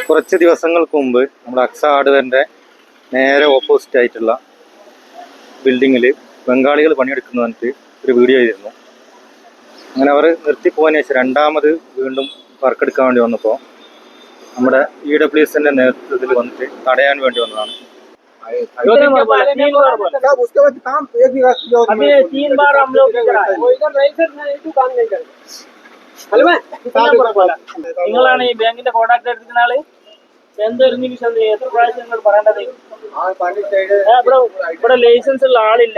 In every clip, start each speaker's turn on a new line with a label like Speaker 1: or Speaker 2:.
Speaker 1: കുറച്ച് ദിവസങ്ങൾക്ക് മുമ്പ് നമ്മുടെ അക്സ ഹാർഡ്വെയറിൻ്റെ നേരെ ഓപ്പോസിറ്റ് ആയിട്ടുള്ള ബിൽഡിങ്ങിൽ ബംഗാളികൾ പണിയെടുക്കുന്നു പറഞ്ഞിട്ട് ഒരു വീഡിയോ ചെയ്തിരുന്നു. അങ്ങനെ അവർ നിർത്തിപ്പോകാൻ ശേഷം രണ്ടാമത് വീണ്ടും വർക്ക് എടുക്കാൻ വേണ്ടി വന്നപ്പോൾ നമ്മുടെ EWSൻ്റെ നേതൃത്വത്തിൽ വന്നിട്ട് തടയാൻ വേണ്ടി വന്നതാണ്.
Speaker 2: നിങ്ങളാണ് ഈ ബാങ്കിന്റെ കോൺടാക്ട് എടുക്കുന്ന ആള്? എന്തൊരു നിമിഷം എത്ര പ്രാവശ്യം നിങ്ങൾ പറയേണ്ടത്? ഇവിടെ ലൈസൻസ് ഉള്ള ആളില്ല.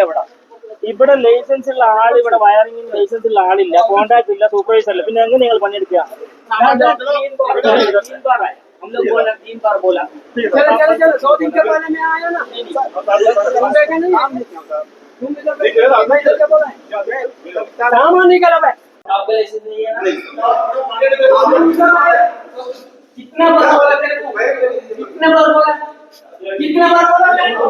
Speaker 2: ഇവിടെ ലൈസൻസ് ഉള്ള ആൾ, ഇവിടെ വയറിംഗിന് ലൈസൻസ് ഉള്ള ആളില്ല, കോൺടാക്ട് ഇല്ല, സൂപ്പർവൈസർ ഇല്ല. പിന്നെ എങ്ങനെ നിങ്ങൾ പണിയെടുക്കുക? हम लोग बोला 3 बार बोला चलो 100 दिन के बारे में आया ना सामान निकाला भाई आपका लाइसेंस नहीं है ना कितना बार बोला तेरे को कितना बार बोला तेरे को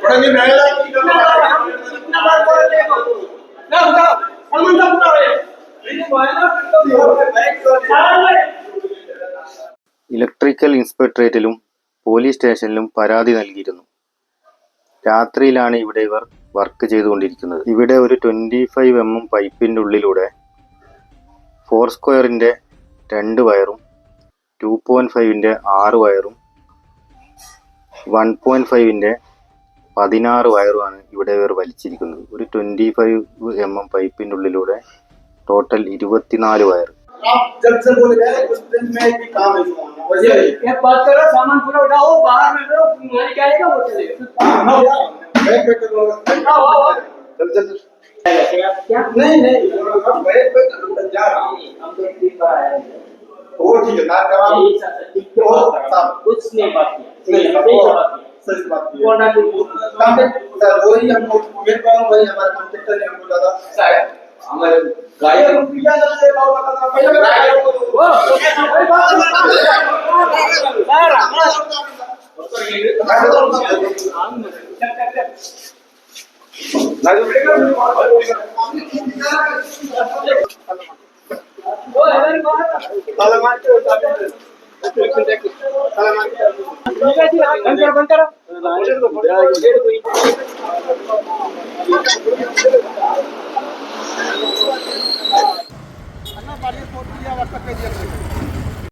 Speaker 2: बड़ा नहीं महंगा कितना बार बोला तेरे को ना बताओ सामान का पूरा है नहीं बोला ना
Speaker 1: ഇലക്ട്രിക്കൽ ഇൻസ്പെക്ടറേറ്റിലും പോലീസ് സ്റ്റേഷനിലും പരാതി നൽകിയിരുന്നു. രാത്രിയിലാണ് ഇവിടെ ഇവർ വർക്ക് ചെയ്തുകൊണ്ടിരിക്കുന്നത്. ഇവിടെ ഒരു 25 mm പൈപ്പിൻ്റെ ഉള്ളിലൂടെ 4 സ്ക്വയറിൻ്റെ 2 വയറും 2.5ൻ്റെ 6 വയറും 1.5ൻ്റെ 16 വയറുമാണ് ഇവിടെ ഇവർ വലിച്ചിരിക്കുന്നത്. ഒരു 25 mm പൈപ്പിൻ്റെ ഉള്ളിലൂടെ ടോട്ടൽ 24 വയർ.
Speaker 3: आप जब से बोले गए उस दिन में भी काम है ये बात करो सामान पूरा उठाओ बाहर में रहो तुम्हारी क्या आएगा वो चलेगा हां बैग पे करो चल चल क्या नहीं हम बैग पे जा रहा हूं हम तो 3 बार आए वो ठीक है कार करा कुछ नहीं बात की सही बात की कांटेक्ट वही हम मेरे को वही हमारा कांटेक्टर ने हमको दादा साहब हमारे गाय रुपया से भाव बताना पहले गाय को वो अन्ना बाड़ी फोटो या व्हाट्सएप पे दिया